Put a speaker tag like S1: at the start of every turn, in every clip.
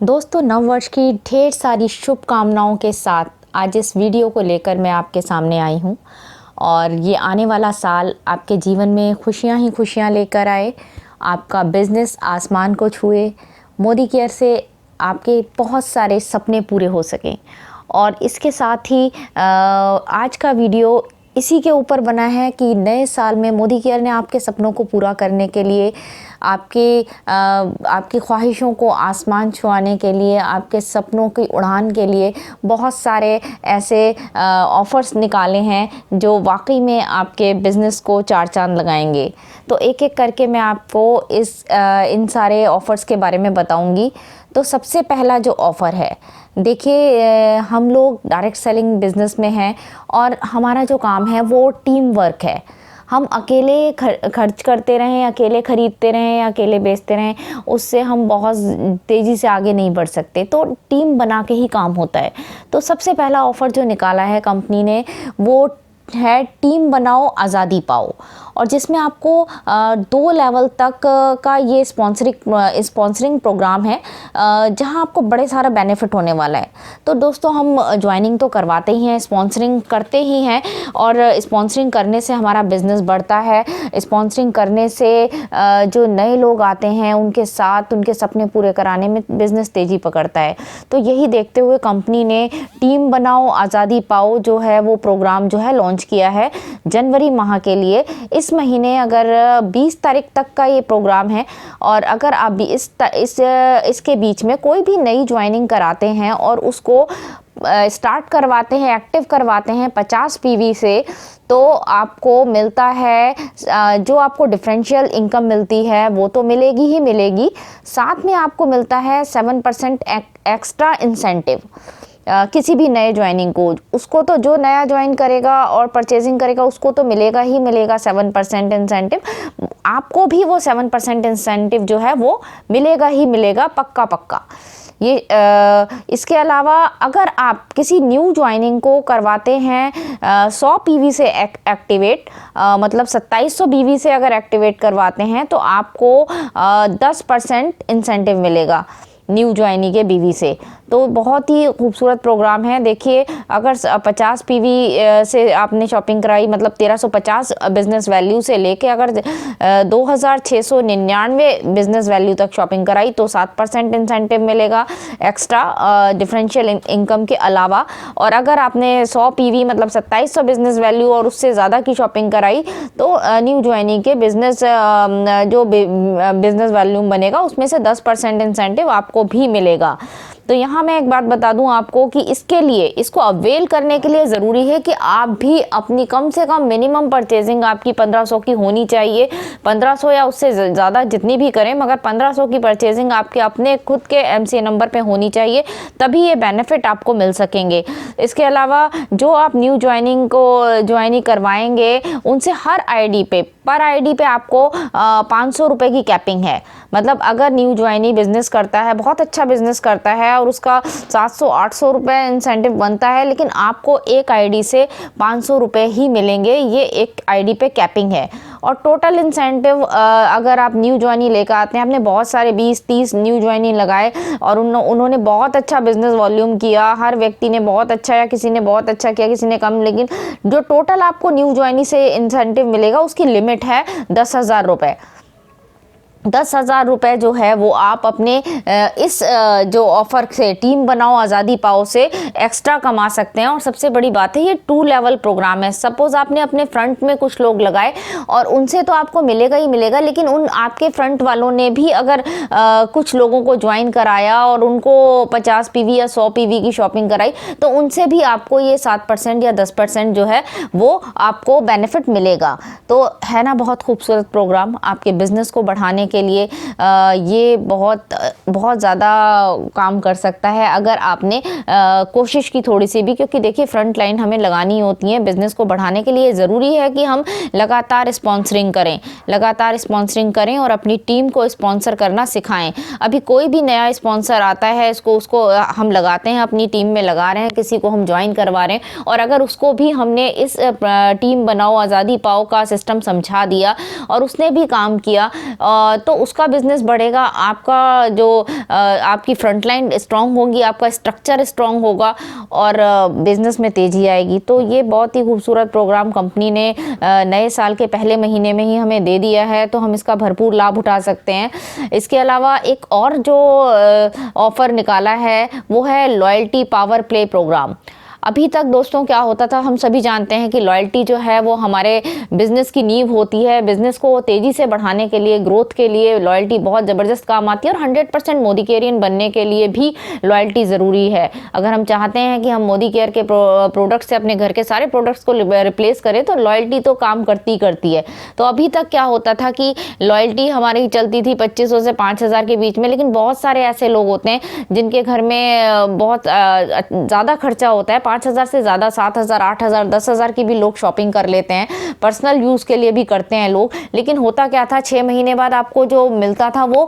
S1: दोस्तों, नववर्ष की ढेर सारी शुभकामनाओं के साथ आज इस वीडियो को लेकर मैं आपके सामने आई हूँ। और ये आने वाला साल आपके जीवन में खुशियाँ ही खुशियाँ लेकर आए, आपका बिज़नेस आसमान को छुए, मोदी केयर से आपके बहुत सारे सपने पूरे हो सकें। और इसके साथ ही आज का वीडियो इसी के ऊपर बना है कि नए साल में मोदी केयर ने आपके सपनों को पूरा करने के लिए, आपकी ख्वाहिशों को आसमान छुआने के लिए, आपके सपनों की उड़ान के लिए बहुत सारे ऐसे ऑफ़र्स निकाले हैं जो वाकई में आपके बिज़नेस को चार चांद लगाएंगे। तो एक एक करके मैं आपको इन सारे ऑफ़र्स के बारे में बताऊंगी। तो सबसे पहला जो ऑफ़र है, देखिए, हम लोग डायरेक्ट सेलिंग बिज़नेस में हैं और हमारा जो काम है वो टीम वर्क है। हम अकेले खर्च करते रहें, अकेले ख़रीदते रहें, अकेले बेचते रहें, उससे हम बहुत तेज़ी से आगे नहीं बढ़ सकते। तो टीम बना के ही काम होता है। तो सबसे पहला ऑफ़र जो निकाला है कंपनी ने वो है टीम बनाओ आज़ादी पाओ, और जिसमें आपको 2 लेवल तक का ये स्पॉन्सरिंग प्रोग्राम है, जहां आपको बड़े सारा बेनिफिट होने वाला है। तो दोस्तों, हम ज्वाइनिंग तो करवाते ही हैं, स्पॉन्सरिंग करते ही हैं, और स्पॉन्सरिंग करने से हमारा बिज़नेस बढ़ता है। स्पॉन्सरिंग करने से जो नए लोग आते हैं उनके साथ उनके सपने पूरे कराने में बिज़नेस तेज़ी पकड़ता है। तो यही देखते हुए कंपनी ने टीम बनाओ आज़ादी पाओ जो है वो प्रोग्राम जो है लॉन्च किया है जनवरी माह के लिए। इस महीने अगर 20 तारीख तक का ये प्रोग्राम है, और अगर आप भी इसके बीच में कोई भी नई ज्वाइनिंग कराते हैं और उसको स्टार्ट करवाते हैं, एक्टिव करवाते हैं 50 पीवी से, तो आपको मिलता है जो आपको डिफरेंशियल इनकम मिलती है वो तो मिलेगी ही मिलेगी, साथ में आपको मिलता है 7% एक्स्ट्रा इंसेंटिव। किसी भी नए ज्वाइनिंग को, उसको तो जो नया ज्वाइन करेगा और परचेजिंग करेगा उसको तो मिलेगा ही मिलेगा 7% इंसेंटिव। आपको भी वो 7% इंसेंटिव जो है वो मिलेगा ही मिलेगा, पक्का पक्का। ये इसके अलावा अगर आप किसी न्यू ज्वाइनिंग को करवाते हैं 100 पीवी से एक्टिवेट, मतलब 2700 पीवी से अगर एक्टिवेट करवाते हैं तो आपको 10% इंसेंटिव मिलेगा न्यू ज्वाइनी के बीवी से। तो बहुत ही खूबसूरत प्रोग्राम है। देखिए, अगर 50 पीवी से आपने शॉपिंग कराई, मतलब 1350 बिज़नेस वैल्यू से लेके अगर 2699 बिज़नेस वैल्यू तक शॉपिंग कराई तो 7% इंसेंटिव मिलेगा एक्स्ट्रा डिफरेंशियल इनकम के अलावा। और अगर आपने 100 पीवी मतलब 2700 बिज़नेस वैल्यू और उससे ज़्यादा की शॉपिंग कराई तो न्यू ज्वाइनी के जो बिज़नेस वैल्यू बनेगा उसमें से 10% इंसेंटिव आपको भी मिलेगा। तो यहाँ मैं एक बात बता दूं आपको कि इसके लिए, इसको अवेल करने के लिए ज़रूरी है कि आप भी अपनी कम से कम मिनिमम परचेजिंग आपकी 1500 की होनी चाहिए। 1500 या उससे ज़्यादा जितनी भी करें, मगर 1500 की परचेजिंग आपके अपने खुद के एमसीए नंबर पे होनी चाहिए, तभी ये बेनिफिट आपको मिल सकेंगे। इसके अलावा जो आप न्यू ज्वाइनिंग करवाएंगे उनसे हर आईडी पे, पर आईडी पे आपको 500 रुपये की कैपिंग है। मतलब अगर न्यू ज्वाइनी बिज़नेस करता है, बहुत अच्छा बिज़नेस करता है और उसका 700-800 रुपये इंसेंटिव बनता है, लेकिन आपको एक आईडी से 500 रुपये ही मिलेंगे। ये एक आईडी पे कैपिंग है। और टोटल इंसेंटिव अगर आप न्यू ज्वाइनी लेकर आते हैं, आपने बहुत सारे 20-30 न्यू ज्वाइनी लगाए और उन्होंने बहुत अच्छा बिजनेस वॉल्यूम किया, हर व्यक्ति ने बहुत अच्छा, या किसी ने बहुत अच्छा किया, किसी ने कम, लेकिन जो टोटल आपको न्यू ज्वाइनी से इंसेंटिव मिलेगा उसकी लिमिट है 10,000 रुपये। 10,000 रुपये जो है वो आप अपने इस जो ऑफ़र से, टीम बनाओ आज़ादी पाओ से एक्स्ट्रा कमा सकते हैं। और सबसे बड़ी बात है, ये 2 लेवल प्रोग्राम है। सपोज़ आपने अपने फ्रंट में कुछ लोग लगाए और उनसे तो आपको मिलेगा ही मिलेगा, लेकिन उन आपके फ्रंट वालों ने भी अगर कुछ लोगों को ज्वाइन कराया और उनको 50 पीवी या 100 पीवी की शॉपिंग कराई तो उनसे भी आपको ये 7% या 10% जो है वो आपको बेनिफिट मिलेगा। तो है ना बहुत खूबसूरत प्रोग्राम आपके बिज़नेस को बढ़ाने के लिए। ये बहुत ज़्यादा काम कर सकता है अगर आपने कोशिश की थोड़ी सी भी, क्योंकि देखिए फ्रंट लाइन हमें लगानी होती है बिज़नेस को बढ़ाने के लिए। ज़रूरी है कि हम लगातार स्पॉन्सरिंग करें और अपनी टीम को स्पॉन्सर करना सिखाएं। अभी कोई भी नया स्पॉन्सर आता है, उसको हम लगाते हैं, अपनी टीम में लगा रहे हैं, किसी को हम ज्वाइन करवा रहे हैं, और अगर उसको भी हमने इस टीम बनाओ आज़ादी पाओ का सिस्टम समझा दिया और उसने भी काम किया, तो उसका बिजनेस बढ़ेगा, आपका जो आपकी फ्रंटलाइन स्ट्रांग होगी, आपका स्ट्रक्चर स्ट्रांग होगा और बिजनेस में तेजी आएगी। तो ये बहुत ही खूबसूरत प्रोग्राम कंपनी ने नए साल के पहले महीने में ही हमें दे दिया है, तो हम इसका भरपूर लाभ उठा सकते हैं। इसके अलावा एक और जो ऑफर निकाला है वो है लॉयल्टी पावर प्ले प्रोग्राम। अभी तक दोस्तों क्या होता था, हम सभी जानते हैं कि लॉयल्टी जो है वो हमारे बिज़नेस की नींव होती है। बिज़नेस को तेज़ी से बढ़ाने के लिए, ग्रोथ के लिए लॉयल्टी बहुत ज़बरदस्त काम आती है और 100% मोदी केयरियन बनने के लिए भी लॉयल्टी ज़रूरी है। अगर हम चाहते हैं कि हम मोदी केयर के प्रोडक्ट से अपने घर के सारे प्रोडक्ट्स को रिप्लेस करें तो लॉयल्टी तो काम करती है। तो अभी तक क्या होता था कि लॉयल्टी हमारी चलती थी 2500 से 5000 के बीच में, लेकिन बहुत सारे ऐसे लोग होते हैं जिनके घर में बहुत ज़्यादा खर्चा होता है, 5000 से ज़्यादा, 7000, 8000, 10000 की भी लोग शॉपिंग कर लेते हैं, पर्सनल यूज़ के लिए भी करते हैं लोग। लेकिन होता क्या था, 6 महीने बाद आपको जो मिलता था वो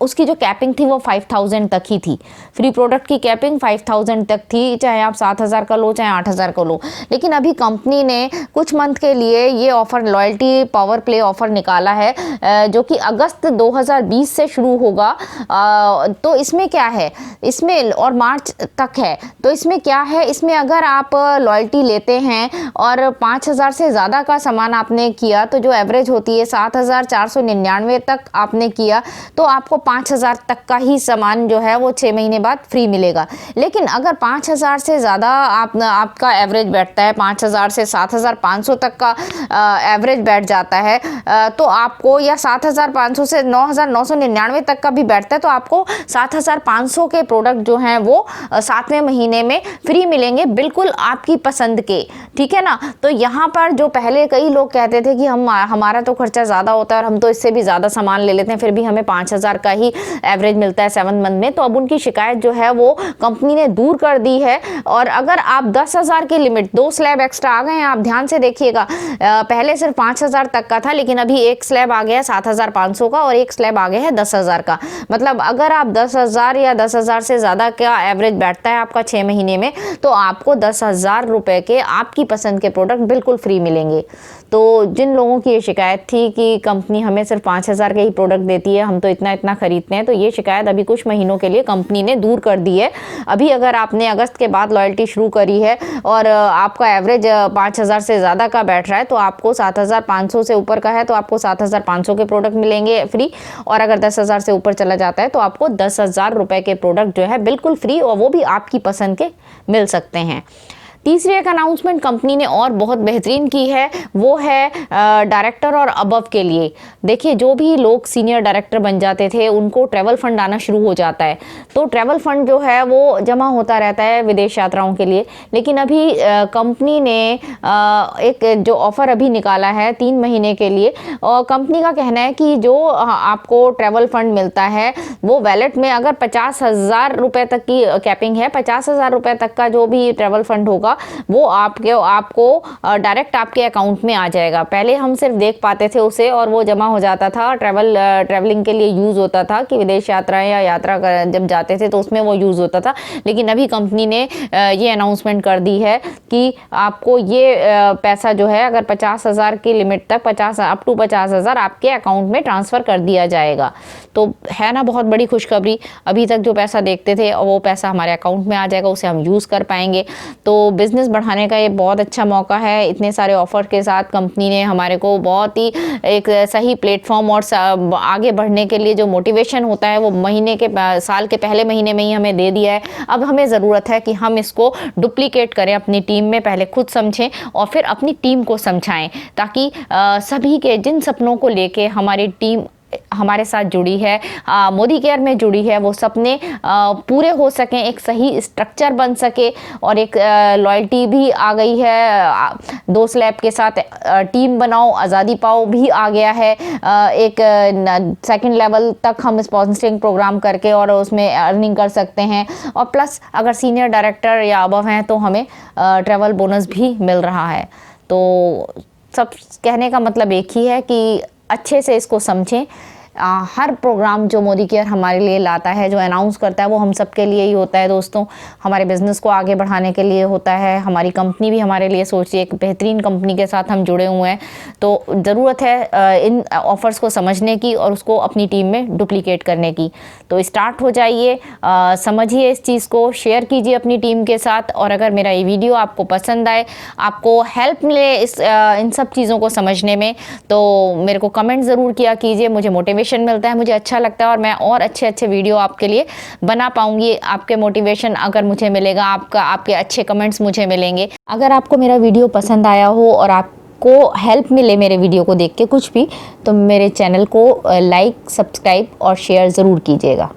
S1: उसकी जो कैपिंग थी वो 5000 तक ही थी। फ्री प्रोडक्ट की कैपिंग 5000 तक थी, चाहे आप 7000 का लो चाहे 8000 का लो। लेकिन अभी कंपनी ने कुछ मंथ के लिए ये offer loyalty power play offer निकाला है जो कि अगस्त 2020 से शुरू होगा। तो इसमें क्या है, इसमें और मार्च तक है। तो इसमें क्या है, इसमें अगर आप लॉयल्टी लेते हैं और 5000 से ज़्यादा का सामान आपने किया तो जो एवरेज होती है 7499 तक आपने किया तो आपको 5000 तक का ही सामान जो है वो 6 महीने बाद फ्री मिलेगा। लेकिन अगर 5000 से ज़्यादा आपका एवरेज बैठता है, 5000 से 7500 तक का एवरेज बैठ जाता है तो आपको, या 7500 से 9999 तक का भी बैठता है तो आपको 7500 के प्रोडक्ट जो हैं वो 7वें महीने में फ्री मिलेंगे, बिल्कुल आपकी पसंद के। ठीक है ना। तो यहाँ पर जो पहले कई लोग कहते थे कि हमारा तो खर्चा ज़्यादा होता है और हम तो इससे भी ज़्यादा सामान ले लेते हैं फिर भी हमें 5000 का ही एवरेज मिलता है 7 मंथ में, तो अब उनकी शिकायत जो है वो कंपनी ने दूर कर दी है। और अगर आप 10,000 की लिमिट, 2 स्लैब एक्स्ट्रा आ गए हैं, आप ध्यान से देखिएगा, पहले सिर्फ 5000 तक का था लेकिन अभी एक स्लैब आ गया 7500 का और एक स्लैब आ गया है 10,000 का। मतलब अगर आप 10,000 या 10,000 से ज़्यादा का एवरेज बैठता है आपका 6 महीने में तो आपको 10,000 रुपए के आपकी पसंद के प्रोडक्ट बिल्कुल फ्री मिलेंगे। तो जिन लोगों की ये शिकायत थी कि कंपनी हमें सिर्फ 5000 के ही प्रोडक्ट देती है, हम तो इतना खरीदते हैं, तो ये शिकायत अभी कुछ महीनों के लिए कंपनी ने दूर कर दी है। अभी अगर आपने अगस्त के बाद लॉयल्टी शुरू करी है और आपका एवरेज 5000 से ज़्यादा का बैठ रहा है तो आपको 7500 से ऊपर का है तो आपको 7500 के प्रोडक्ट मिलेंगे फ्री, और अगर 10,000 से ऊपर चला जाता है तो आपको 10,000 रुपए के प्रोडक्ट जो है बिल्कुल फ्री, और वो भी आपकी पसंद के मिल सकते हैं। तीसरी एक अनाउंसमेंट कंपनी ने और बहुत बेहतरीन की है, वो है डायरेक्टर और अबव के लिए। देखिए, जो भी लोग सीनियर डायरेक्टर बन जाते थे उनको ट्रैवल फंड आना शुरू हो जाता है, तो ट्रैवल फंड जो है वो जमा होता रहता है विदेश यात्राओं के लिए। लेकिन अभी कंपनी ने एक जो ऑफ़र अभी निकाला है 3 महीने के लिए, और कंपनी का कहना है कि जो आपको ट्रैवल फंड मिलता है वो वैलेट में, अगर 50,000 रुपये तक की कैपिंग है, 50,000 रुपये तक का जो भी ट्रैवल फंड होगा वो आपको डायरेक्ट आपके अकाउंट में आ जाएगा। पहले हम सिर्फ देख पाते थे उसे और वो जमा हो जाता था, ट्रैवलिंग के लिए यूज़ होता था कि विदेश यात्राएं या यात्रा जब जाते थे तो उसमें वो यूज़ होता था। लेकिन अभी कंपनी ने ये अनाउंसमेंट कर दी है कि आपको ये पैसा जो है, अगर 50,000 की लिमिट तक अप टू 50,000 आपके अकाउंट में ट्रांसफ़र कर दिया जाएगा। तो है ना बहुत बड़ी खुशखबरी। अभी तक जो पैसा देखते थे और वो पैसा हमारे अकाउंट में आ जाएगा, उसे हम यूज़ कर पाएंगे। तो बिज़नेस बढ़ाने का ये बहुत अच्छा मौका है। इतने सारे ऑफ़र के साथ कंपनी ने हमारे को बहुत ही एक सही प्लेटफॉर्म और आगे बढ़ने के लिए जो मोटिवेशन होता है वो साल के पहले महीने में ही हमें दे दिया है। अब हमें ज़रूरत है कि हम इसको डुप्लीकेट करें अपनी टीम में, पहले खुद समझें और फिर अपनी टीम को समझाएं, ताकि सभी के जिन सपनों को लेके हमारी टीम हमारे साथ जुड़ी है, मोदी केयर में जुड़ी है, वो सपने पूरे हो सकें, एक सही स्ट्रक्चर बन सके, और एक लॉयल्टी भी आ गई है। 2 स्लैब के साथ टीम बनाओ आज़ादी पाओ भी आ गया है। एक सेकंड लेवल तक हम स्पॉन्सरिंग प्रोग्राम करके और उसमें अर्निंग कर सकते हैं, और प्लस अगर सीनियर डायरेक्टर या अबव हैं तो हमें ट्रैवल बोनस भी मिल रहा है। तो सब कहने का मतलब एक ही है कि अच्छे से इसको समझें, हर प्रोग्राम जो मोदी केयर हमारे लिए लाता है, जो अनाउंस करता है, वो हम सबके लिए ही होता है दोस्तों। हमारे बिज़नेस को आगे बढ़ाने के लिए होता है। हमारी कंपनी भी हमारे लिए सोचिए, एक बेहतरीन कंपनी के साथ हम जुड़े हुए हैं, तो ज़रूरत है इन ऑफ़र्स को समझने की और उसको अपनी टीम में डुप्लीकेट करने की। तो स्टार्ट हो जाइए, समझिए इस चीज़ को, शेयर कीजिए अपनी टीम के साथ। और अगर मेरा ये वीडियो आपको पसंद आए, आपको हेल्प मिले इन सब चीज़ों को समझने में, तो मेरे को कमेंट ज़रूर किया कीजिए। मुझे मोटिवेशन मिलता है, मुझे अच्छा लगता है और मैं और अच्छे अच्छे वीडियो आपके लिए बना पाऊँगी। आपके मोटिवेशन अगर मुझे मिलेगा, आपके अच्छे कमेंट्स मुझे मिलेंगे। अगर आपको मेरा वीडियो पसंद आया हो और आपको हेल्प मिले मेरे वीडियो को देख के कुछ भी, तो मेरे चैनल को लाइक, सब्सक्राइब और शेयर ज़रूर कीजिएगा।